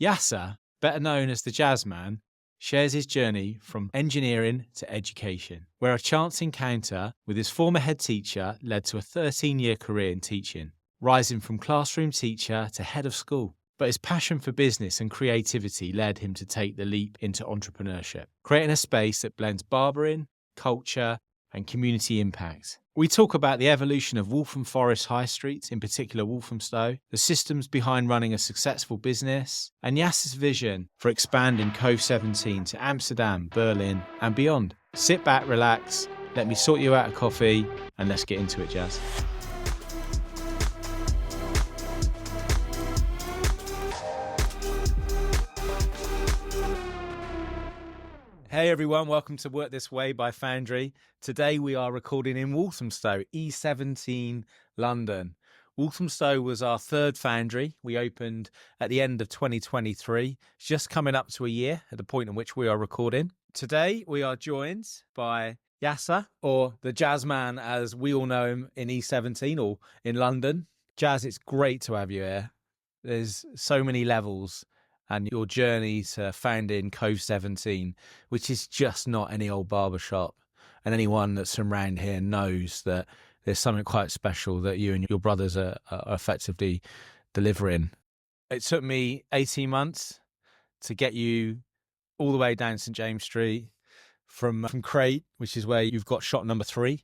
Yasser, better known as the Jazzman, shares his journey from engineering to education, where a chance encounter with his former head teacher led to a 13-year career in teaching, rising from classroom teacher to head of school. But his passion for business and creativity led him to take the leap into entrepreneurship, creating a space that blends barbering, culture, and community impact. We talk about the evolution of Waltham Forest High Street, in particular Walthamstow, the systems behind running a successful business, and Yasser's vision for expanding Cove 17 to Amsterdam, Berlin, and beyond. Sit back, relax, let me sort you out a coffee, and let's get into it, Jazz. Hey everyone, welcome to Work This Way by Foundry. Today we are recording in Walthamstow, E17, London. Walthamstow was our third Foundry. We opened at the end of 2023. It's just coming up to a year at the point in which we are recording. Today we are joined by Yasser, or the Jazzman as we all know him in E17 or in London. Jazz, it's great to have you here. There's so many levels. And your journey to founding Cove 17, which is just not any old barbershop. And anyone that's from around here knows that there's something quite special that you and your brothers are effectively delivering. It took me 18 months to get you all the way down St James Street from Crate, which is where you've got shot number 3,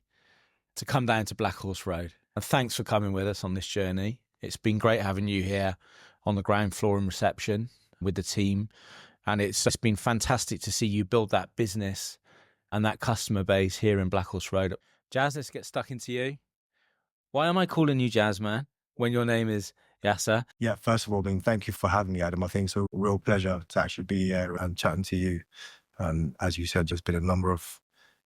to come down to Black Horse Road. And thanks for coming with us on this journey. It's been great having you here on the ground floor in reception with the team, and it's just been fantastic to see you build that business and that customer base here in Black Horse Road. Jazz, let's get stuck into you. Why am I calling you Jazzman when your name is Yasser? Yeah, first of all, thank you for having me, Adam. I think it's a real pleasure to actually be here and chatting to you. And as you said, there's been a number of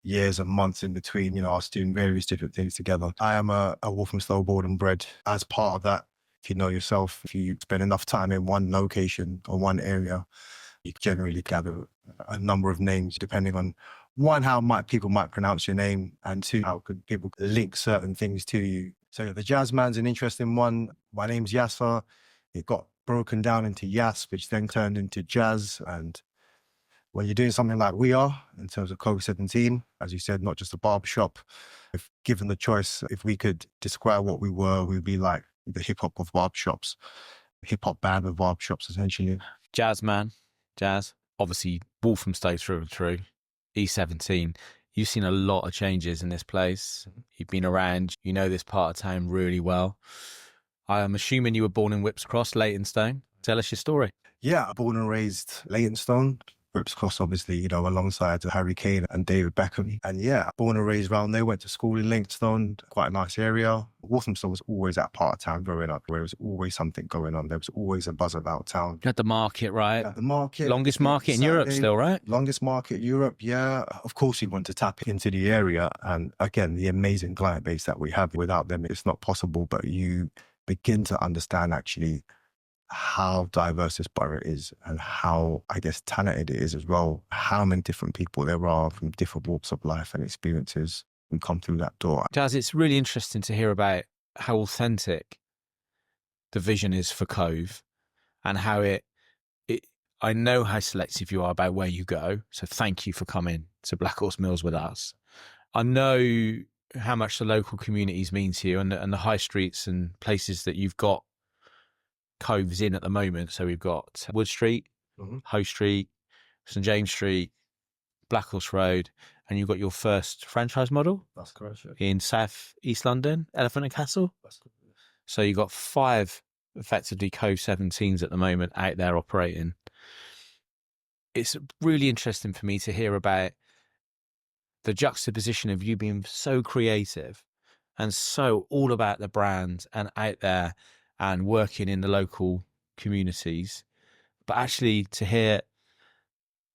years and months in between, us doing various different things together. I am a Walthamstow born and bred. As part of that, if you know yourself, if you spend enough time in one location or one area, you generally gather a number of names depending on, one, how people might pronounce your name, and two, how could people link certain things to you. So the Jazzman's an interesting one. My name's Yasser. It got broken down into Yas, which then turned into Jazz. And when you're doing something like we are, in terms of Cove 17, as you said, not just a barbershop, if given the choice, if we could describe what we were, we'd be like the hip-hop of barbershops, hip-hop band of barbershops, essentially. Jazzman, Jazz, obviously Walthamstow through and through, E17. You've seen a lot of changes in this place. You've been around, you know this part of town really well. I'm assuming you were born in Whipps Cross, Leytonstone. Tell us your story. Yeah, born and raised Leytonstone. Whipps Cross, obviously, alongside Harry Kane and David Beckham. And yeah, born and raised around there, went to school in Leytonstone, quite a nice area. Walthamstow was always that part of town growing up, where there was always something going on. There was always a buzz about town. You had the market, right? The market. Longest market in Europe still, right? Longest market in Europe, yeah. Of course, you want to tap into the area. And again, the amazing client base that we have. Without them, it's not possible. But you begin to understand actually how diverse this borough is and how, talented it is as well. How many different people there are from different walks of life and experiences who come through that door. Jazz, it's really interesting to hear about how authentic the vision is for Cove and how I know how selective you are about where you go. So thank you for coming to Black Horse Mills with us. I know how much the local communities mean to you and the high streets and places that you've got Coves in at the moment. So we've got Wood Street, Hoe Street, St James Street, Black Horse Road, and you've got your first franchise model. That's correct. Yeah. In South East London, Elephant and Castle. That's correct. So you've got 5 effectively Cove 17s at the moment out there operating. It's really interesting for me to hear about the juxtaposition of you being so creative and so all about the brand and out there and working in the local communities, but actually to hear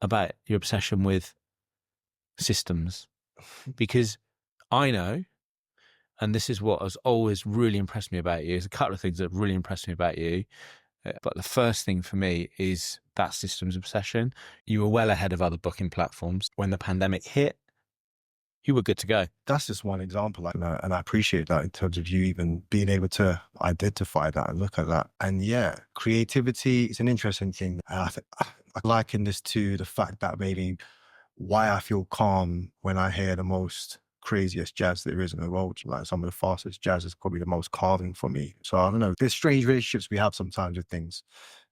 about your obsession with systems, because I know, and this is what has always really impressed me about you, there's a couple of things that have really impressed me about you, but the first thing for me is that systems obsession. You were well ahead of other booking platforms. When the pandemic hit, you were good to go. That's just one example. And I appreciate that in terms of you even being able to identify that and look at that. And yeah, creativity is an interesting thing. I liken this to the fact that maybe why I feel calm when I hear the most craziest jazz there is in the world. Like some of the fastest jazz is probably the most calming for me. So I don't know. There's strange relationships we have sometimes with things,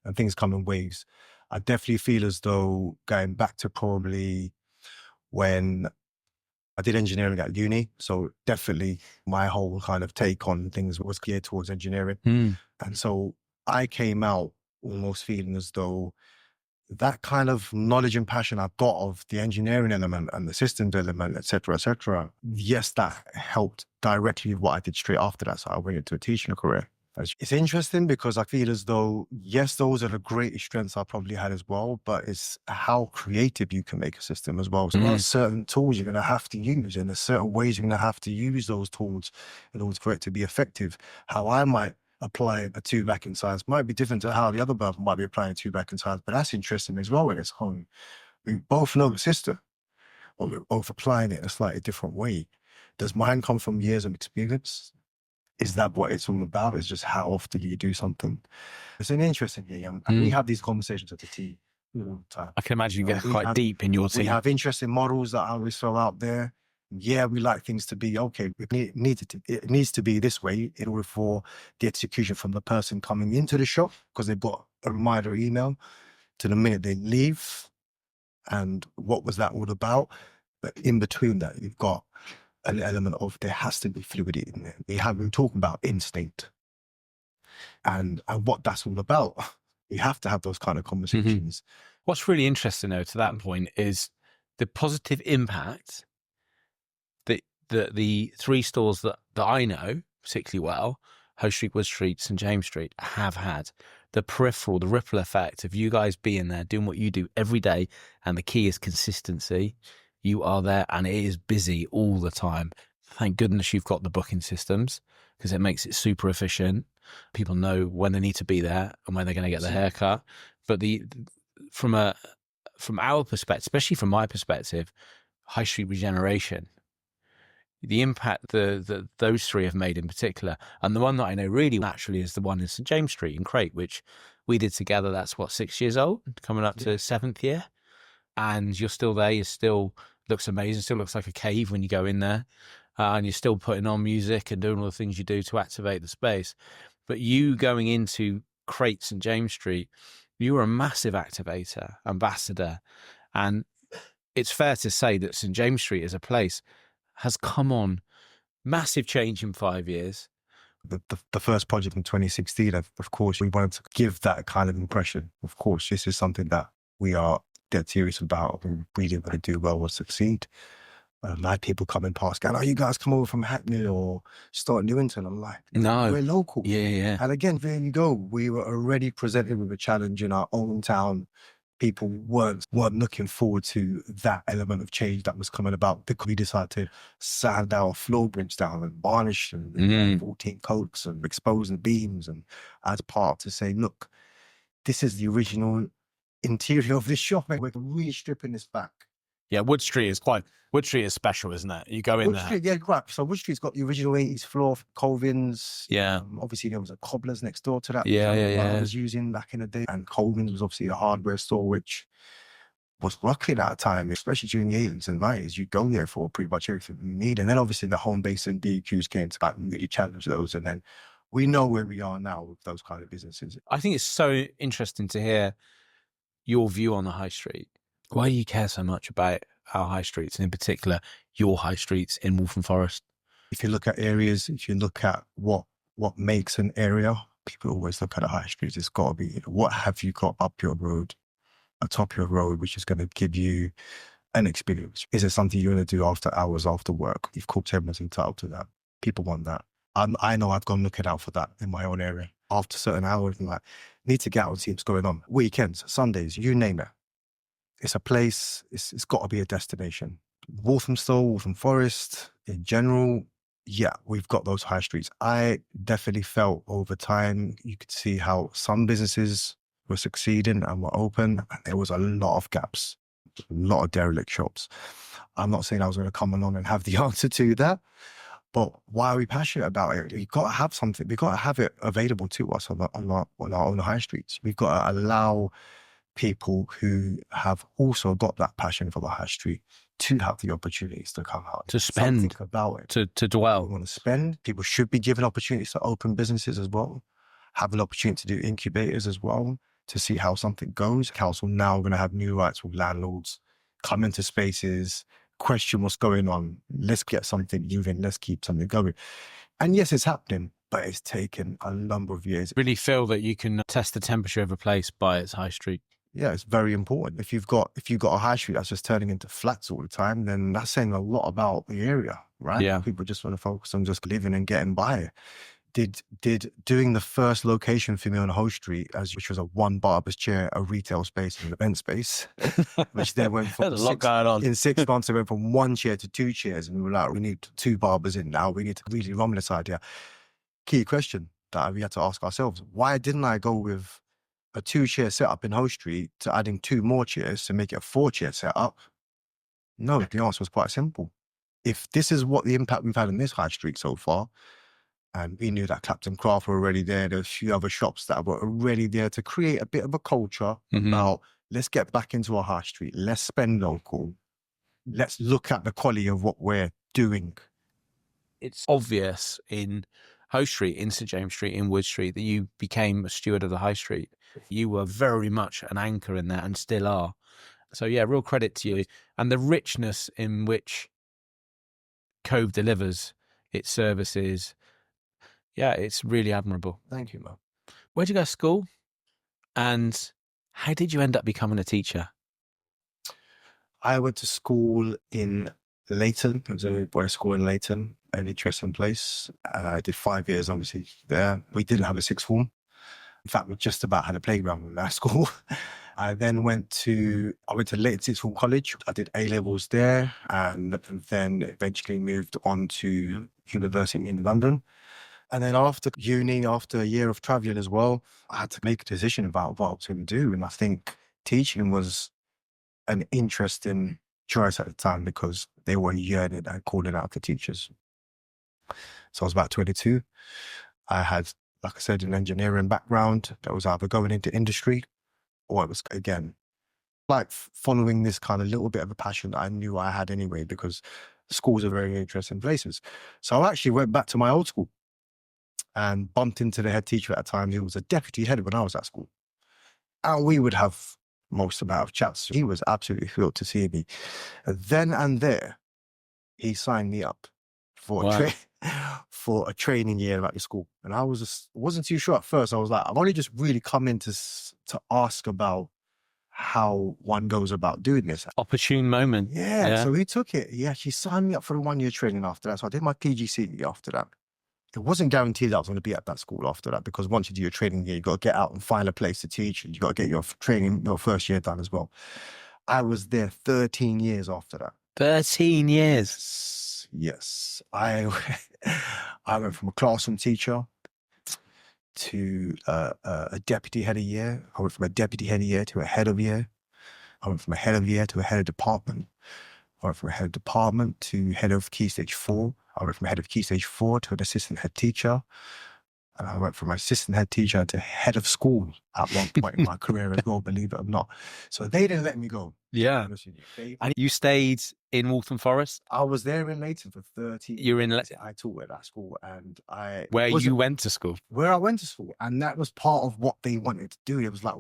and things come in waves. I definitely feel as though going back to probably when I did engineering at uni. So definitely my whole kind of take on things was geared towards engineering. And so I came out almost feeling as though that kind of knowledge and passion I've got of the engineering element and the systems element, et cetera, yes, that helped directly with what I did straight after that. So I went into a teaching career. It's interesting because I feel as though, yes, those are the greatest strengths I probably had as well, but it's how creative you can make a system as well. So there are certain tools you're going to have to use, and there's certain ways you're going to have to use those tools in order for it to be effective. How I might apply a 2 vacuum size might be different to how the other person might be applying a 2 vacuum size, but that's interesting as well when it's home. We both know the system, but we're both applying it in a slightly different way. Does mine come from years of experience? Is that what it's all about? It's just how often you do something. It's an interesting thing. And we have these conversations at the team all the time. I can imagine you get quite deep in your team. We have interesting models that I always throw out there. Yeah, we like things to be, okay, it needs to be this way in order for the execution from the person coming into the shop, because they've got a reminder email, to the minute they leave. And what was that all about? But in between that, you've got an element of there has to be fluidity in there. We're talking about instinct and what that's all about. We have to have those kind of conversations. What's really interesting though, to that point, is the positive impact that the 3 stores that I know particularly well, Hoe Street, Wood Street, St James Street, have had. The peripheral, the ripple effect of you guys being there, doing what you do every day. And the key is consistency. You are there and it is busy all the time. Thank goodness you've got the booking systems, because it makes it super efficient. People know when they need to be there and when they're going to get their haircut. But from our perspective, especially from my perspective, high street regeneration, the impact that those 3 have made in particular, and the one that I know really naturally is the one in St James Street in Crate, which we did together. That's 6 years old, coming up to 7th year. And you're still there. You still looks amazing. Still looks like a cave when you go in there, and you're still putting on music and doing all the things you do to activate the space. But you going into Crate St James Street, you were a massive activator, ambassador, and it's fair to say that St James Street as a place has come on massive change in 5 years. The first project in 2016, of course, we wanted to give that kind of impression. Of course, this is something that we are dead serious about and really want to do well or succeed. Like people coming past going, oh, you guys come over from Hackney or Start Newington. I'm like, no, we're local. Yeah. And again, there you go. We were already presented with a challenge in our own town. People weren't looking forward to that element of change that was coming about, because we decided to sand our floorboards down and varnish and 14 coats and expose the beams, and as part to say, look, this is the original interior of this shop. We're re-stripping this back. Yeah, Wood Street is special, isn't it? You go in Wood there. Street, yeah, right. So Wood Street's got the original 80s floor, Colvin's. Yeah. Obviously, there was a Cobbler's next door to that. Yeah. I was using back in the day. And Colvin's was obviously a hardware store, which was rocking at the time, especially during the 80s and 90s. You'd go there for pretty much everything you need. And then obviously the home base and DQs came to really challenge those. And then we know where we are now with those kind of businesses. I think it's so interesting to hear your view on the high street. Why do you care so much about our high streets, and in particular your high streets in Waltham Forest? If you look at areas, if you look at what makes an area, people always look at the high streets. It's got to be, what have you got up your road, atop your road, which is going to give you an experience? Is it something you're going to do after hours, after work? Of course, everyone's entitled to that. People want that. I know I've gone looking out for that in my own area. After certain hours, I'm like, need to get out and see what's going on. Weekends, Sundays, you name it. It's a place, it's got to be a destination. Waltham Forest, in general, yeah, we've got those high streets. I definitely felt over time, you could see how some businesses were succeeding and were open, and there was a lot of gaps, a lot of derelict shops. I'm not saying I was going to come along and have the answer to that, but why are we passionate about it? We've got to have something. We've got to have it available to us on our own high streets. We've got to allow people who have also got that passion for the high street to have the opportunities to come out. To spend. Think about it. To dwell. We want to spend. People should be given opportunities to open businesses as well. Have an opportunity to do incubators as well, to see how something goes. Council now are going to have new rights with landlords, come into spaces, question what's going on. Let's get something moving. Let's keep something going. And yes, it's happening, but it's taken a number of years. Really feel that you can test the temperature of a place by its high street. Yeah, it's very important. If you've got a high street that's just turning into flats all the time, then that's saying a lot about the area, right? Yeah. People just want to focus on just living and getting by. Did doing the first location for me on Hoe Street, which was a one barber's chair, a retail space, and an event space, which then went from There's a lot going on. In 6 months, it went from 1 chair to 2 chairs, and we were like, we need 2 barbers in now. We need to really run this idea. Key question that we had to ask ourselves: why didn't I go with a 2-chair setup in Hoe Street to adding 2 more chairs to make it a 4-chair setup? No, the answer was quite simple. If this is what the impact we've had on this high street so far, and we knew that Clapton Craft were already there, there were a few other shops that were already there to create a bit of a culture about, let's get back into our high street, let's spend local, let's look at the quality of what we're doing. It's obvious in Hoe Street, in St James Street, in Wood Street, that you became a steward of the high street. You were very much an anchor in that and still are. So yeah, real credit to you. And the richness in which Cove delivers its services, yeah, it's really admirable. Thank you, man. Where'd you go to school? And how did you end up becoming a teacher? I went to school in Leighton. It was a boys' school in Leighton, an interesting place. I did 5 years, obviously, there. We didn't have a sixth form. In fact, we just about had a playground in that school. I then went to Leighton Sixth Form College. I did A-levels there, and then eventually moved on to university in London. And then after uni, after a year of traveling as well, I had to make a decision about what I was going to do. And I think teaching was an interesting choice at the time because they were yearning and calling out for teachers. So I was about 22. I had, like I said, an engineering background that was either going into industry or it was, again, like following this kind of little bit of a passion that I knew I had anyway, because schools are very interesting places. So I actually went back to my old school and bumped into the head teacher at the time. He was a deputy head when I was at school. And we would have most amount of chats. He was absolutely thrilled to see me. Then and there, he signed me up for for a training year at the school. And I wasn't too sure at first. I was like, I've only just really come in to ask about how one goes about doing this. Opportune moment. Yeah. So he took it. He actually signed me up for a 1-year training after that. So I did my PGCE after that. It wasn't guaranteed that I was going to be at that school after that, because once you do your training year, you got to get out and find a place to teach, and you got to get your training, your first year done as well. I was there 13 years after that. 13 years? Yes. I went from a classroom teacher to a deputy head of year. I went from a deputy head of year to a head of year. I went from a head of year to a head of department. I went from a head of department to head of Key Stage 4. I went from head of Key Stage 4 to an assistant head teacher. And I went from assistant head teacher to head of school at one point in my career as well, believe it or not. So they didn't let me go. Yeah. And you stayed in Waltham Forest? I was there in Leighton for 30 years. You were in I taught at that school, and where you went to school? Where I went to school. And that was part of what they wanted to do. It was like,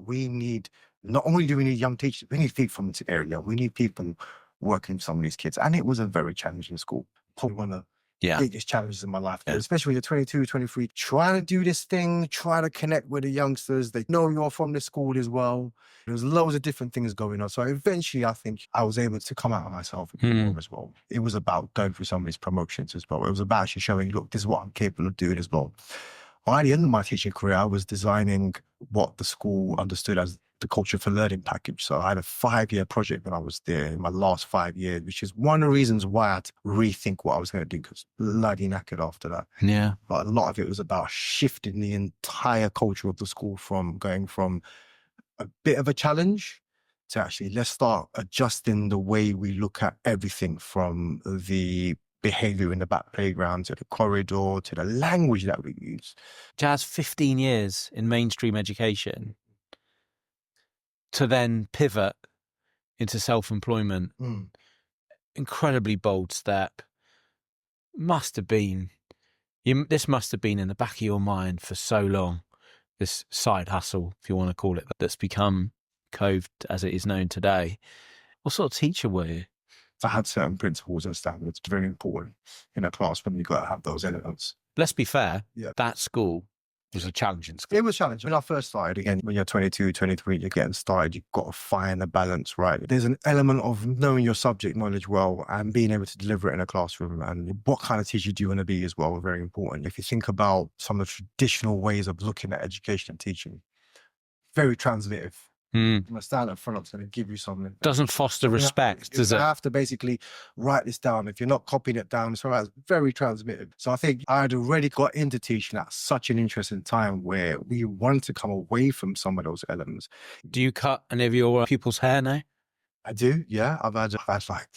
not only do we need young teachers, we need people from this area. We need people working with some of these kids. And it was a very challenging school. Probably one of the biggest challenges in my life, especially when you're 22, 23, trying to do this thing, trying to connect with the youngsters. They know you're from the school as well. There's loads of different things going on. So eventually I think I was able to come out of myself a bit more as well. It was about going through some of these promotions as well. It was about actually showing, look, this is what I'm capable of doing as well. By the end of my teaching career, I was designing what the school understood as the Culture for Learning package. So I had a 5-year project when I was there in my last 5 years, which is one of the reasons why I had to rethink what I was going to do, because bloody knackered after that. Yeah. But a lot of it was about shifting the entire culture of the school from going from a bit of a challenge to actually, let's start adjusting the way we look at everything, from the behavior in the back playground to the corridor to the language that we use. Jazz, 15 years in mainstream education to then pivot into self-employment. Incredibly bold step. Must have been, this must have been in the back of your mind for so long, this side hustle, if you want to call it, that's become Cove as it is known today. What sort of teacher were you? I had certain principles and standards, very important in a classroom. You've got to have those elements. Let's be fair, Yeah. that school was a challenging school. It was challenging. When I first started, again, when you're 22, 23, you're getting started, you've got to find the balance, right? There's an element of knowing your subject knowledge well and being able to deliver it in a classroom. And what kind of teacher do you want to be as well? Very important. If you think about some of the traditional ways of looking at education and teaching, very translative. I'm going to stand up front, I'm going to give you something. Doesn't foster respect, does it? You have to basically write this down. If you're not copying it down, it's all right. It's very transmitted. So I think I had already got into teaching at such an interesting time where we wanted to come away from some of those elements. Do you cut any of your pupils' hair now? I do, yeah. I've had like,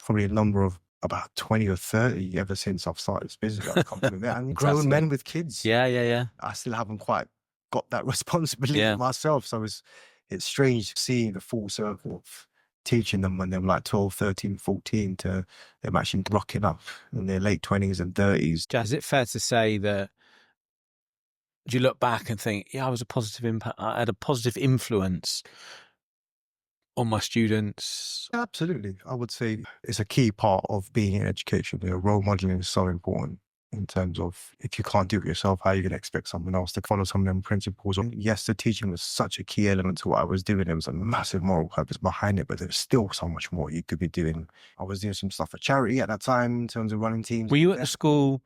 probably a number of about 20 or 30 ever since I've started this business. I've come to that. And grown men with kids. Yeah. I still haven't quite got that responsibility myself. So it's strange seeing the full circle of teaching them when they're like 12, 13, 14 to them actually rocking up in their late 20s and 30s. Jazz, is it fair to say that you look back and think, I was a positive impact, I had a positive influence on my students? Absolutely. I would say it's a key part of being in education. Role modeling is so important. In terms of, if you can't do it yourself, how are you going to expect someone else to follow some of them principles? Yes, the teaching was such a key element to what I was doing. There was a massive moral purpose behind it, but there's still so much more you could be doing. I was doing some stuff for charity at that time in terms of running teams. Were you at the school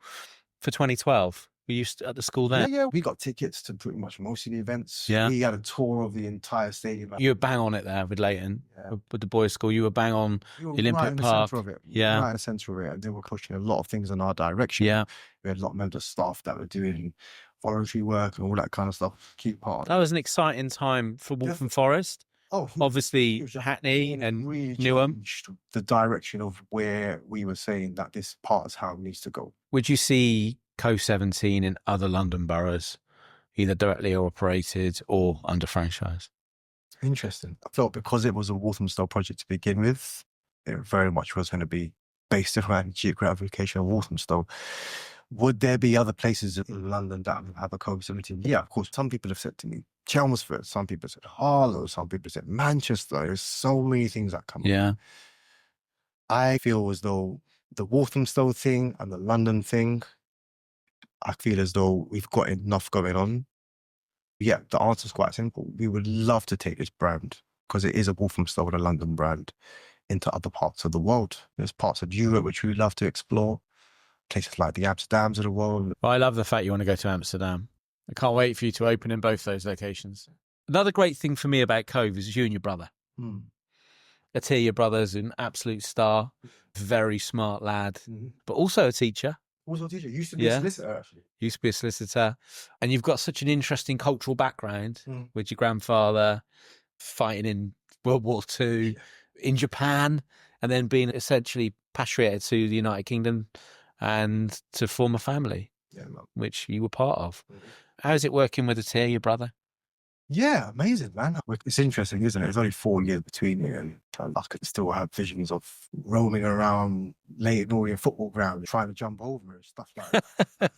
for 2012? Were you at the school there? Yeah. We got tickets to pretty much most of the events. Yeah. We had a tour of the entire stadium. You were bang on it there with Leighton, with the boys' school. You were bang on the Olympic right in the Park. Center of it. Yeah. Right in the centre of it. And they were pushing a lot of things in our direction. Yeah. We had a lot of members of staff that were doing voluntary work and all that kind of stuff. Key part. That was an exciting time for Waltham Forest. Obviously Hackney and really Newham. The direction of where we were saying that this part is how it needs to go. Would you see Cove 17 in other London boroughs, either directly operated or under franchise? Interesting. I felt because it was a Walthamstow project to begin with, it very much was going to be based around geographic location of Walthamstow. Would there be other places in London that have a Cove 17? Yeah, of course. Some people have said to me, Chelmsford. Some people said Harlow. Some people said Manchester. There's so many things that come up. I feel as though the Walthamstow thing and the London thing, I feel as though we've got enough going on. Yeah, the answer's quite simple. We would love to take this brand, because it is a Walthamstow and a London brand, into other parts of the world. There's parts of Europe which we love to explore, places like the Amsterdams of the world. Well, I love the fact you want to go to Amsterdam. I can't wait for you to open in both those locations. Another great thing for me about Cove is you and your brother. Atiyah, your brother's an absolute star, very smart lad, but also a teacher. Also a teacher. Used to be a solicitor, actually. Used to be a solicitor. And you've got such an interesting cultural background with your grandfather fighting in World War II, in Japan, and then being essentially patriated to the United Kingdom and to form a family, which you were part of. How is it working with Atiyah, your brother? Yeah, amazing, man. It's interesting, isn't it? There's only 4 years between you, and I could still have visions of roaming around Leighton Orient football ground, trying to jump over and stuff like that.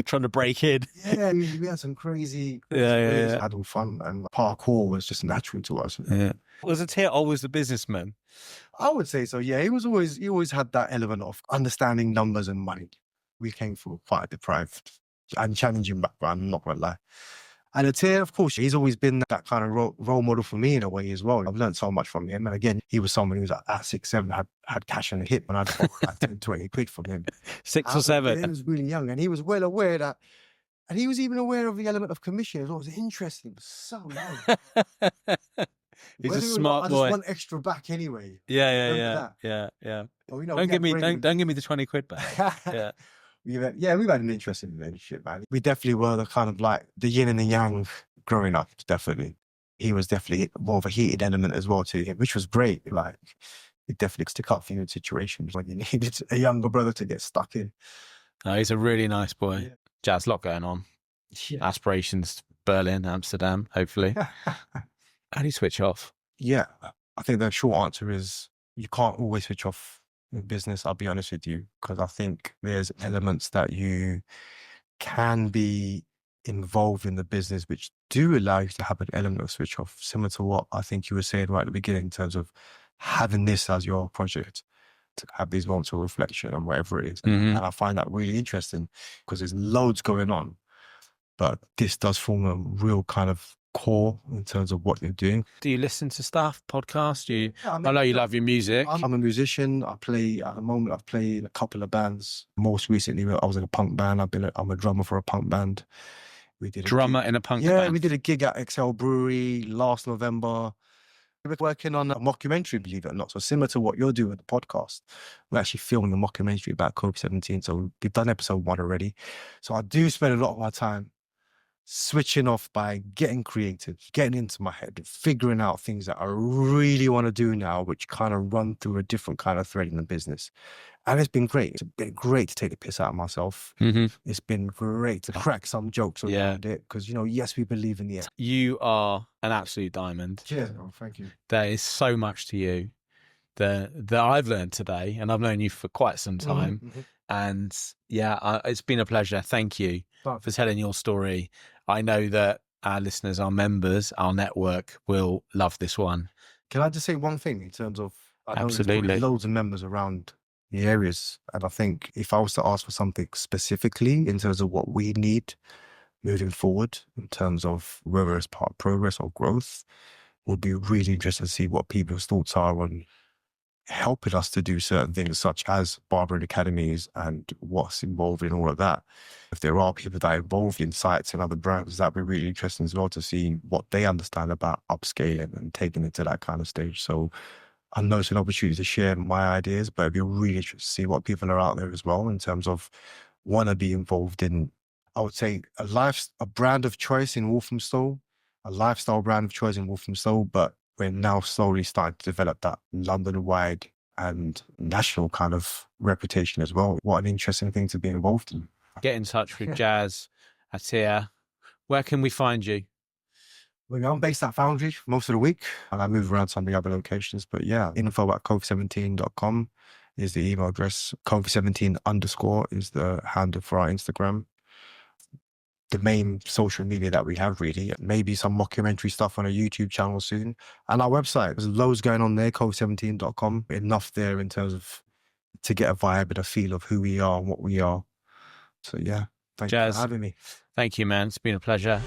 Trying to break in. Yeah, we had some crazy ways. Had all fun, and parkour was just natural to us. Was Atiyah always the businessman? I would say so, yeah. He always had that element of understanding numbers and money. We came from quite a deprived and challenging background, I'm not going to lie. And Atiyah, of course, he's always been that kind of role model for me in a way as well. I've learned so much from him. And again, he was someone who was at 6, 7, had cash on the hip, and I'd like 10, 20 quid from him. 6 or 7. He was really young, and he was well aware that, and he was even aware of the element of commission as well. It was interesting, so young. He's a smart boy. I just want extra back anyway. Yeah. Well, you know, don't give me the 20 quid back. We've had an interesting relationship, man. We definitely were the kind of like the yin and the yang growing up, definitely. he was definitely more of a heated element as well to him, which was great. Like, it definitely stick up for you in situations when you needed a younger brother to get stuck in. No, he's a really nice boy. Yeah. Jazz, lot going on. Yeah. Aspirations, Berlin, Amsterdam, hopefully. How do you switch off? Yeah, I think the short answer is you can't always switch off in business, I'll be honest with you, because I think there's elements that you can be involved in the business which do allow you to have an element of switch off, similar to what I think you were saying right at the beginning in terms of having this as your project, to have these moments of reflection on whatever it is. Mhm. And I find that really interesting because there's loads going on, but this does form a real kind of core in terms of what you're doing. Do you listen to stuff, podcasts? Yeah, I know you love your music. I'm a musician. I play, at the moment, I've played a couple of bands. Most recently, I was in a punk band. I'm a drummer for a punk band. We did Drummer in a punk Yeah, band. we did a gig at XL Brewery last November. We were working on a mockumentary, believe it or not. So similar to what you're doing with the podcast, we're actually filming a mockumentary about COVID-17. So we've done episode 1 already. So I do spend a lot of my time switching off by getting creative, getting into my head, figuring out things that I really want to do now, which kind of run through a different kind of thread in the business. And it's been great. It's been great to take the piss out of myself. Mhm. It's been great to crack some jokes around it because, yes, we believe in the end. You are an absolute diamond. Cheers. Oh, thank you. There is so much to you that I've learned today, and I've known you for quite some time. Mm-hmm. And yeah, it's been a pleasure. Thank you for telling your story. I know that our listeners, our members, our network will love this one. Can I just say one thing in terms of, I know there's Absolutely. loads of members around the areas. And I think if I was to ask for something specifically in terms of what we need moving forward, in terms of whether it's part of progress or growth, would be really interested to see what people's thoughts are on helping us to do certain things such as barbering academies and what's involved in all of that. If there are people that are involved in sites and other brands, that'd be really interesting as well to see what they understand about upscaling and taking it to that kind of stage. So I know it's an opportunity to share my ideas, but it'd be really interesting to see what people are out there as well in terms of want to be involved in, I would say, a brand of choice in Walthamstow, a lifestyle brand of choice in Walthamstow, but we're now slowly starting to develop that London-wide and national kind of reputation as well. What an interesting thing to be involved in. Get in touch with Jazz, Atiyah. Where can we find you? Well, I'm based at Foundry most of the week, and I move around some of the other locations. But yeah, info@covid17.com is the email address. covid17_ is the handle for our Instagram. The main social media that we have, really. Maybe some mockumentary stuff on a YouTube channel soon. And our website, there's loads going on there, covid17.com. Enough there in terms of to get a vibe and a feel of who we are and what we are. So yeah, thank you for having me. Thank you, man. It's been a pleasure.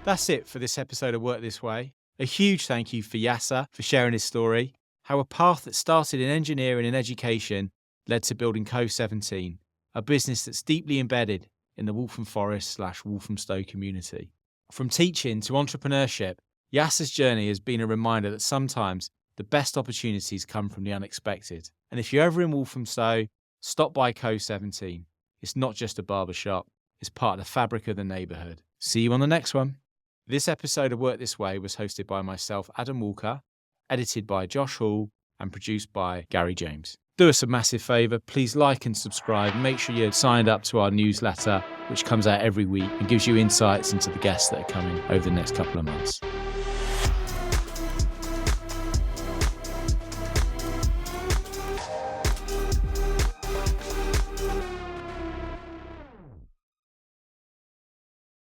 That's it for this episode of Work This Way. A huge thank you for Yasser for sharing his story, how a path that started in engineering and education led to building Co17, a business that's deeply embedded in the Waltham Forest / Walthamstow community. From teaching to entrepreneurship, Yasser's journey has been a reminder that sometimes the best opportunities come from the unexpected. And if you're ever in Walthamstow, stop by Co17. It's not just a barbershop, it's part of the fabric of the neighbourhood. See you on the next one. This episode of Work This Way was hosted by myself, Adam Walker, edited by Josh Hall, and produced by Gary James. Do us a massive favour, please like and subscribe. Make sure you're signed up to our newsletter, which comes out every week and gives you insights into the guests that are coming over the next couple of months.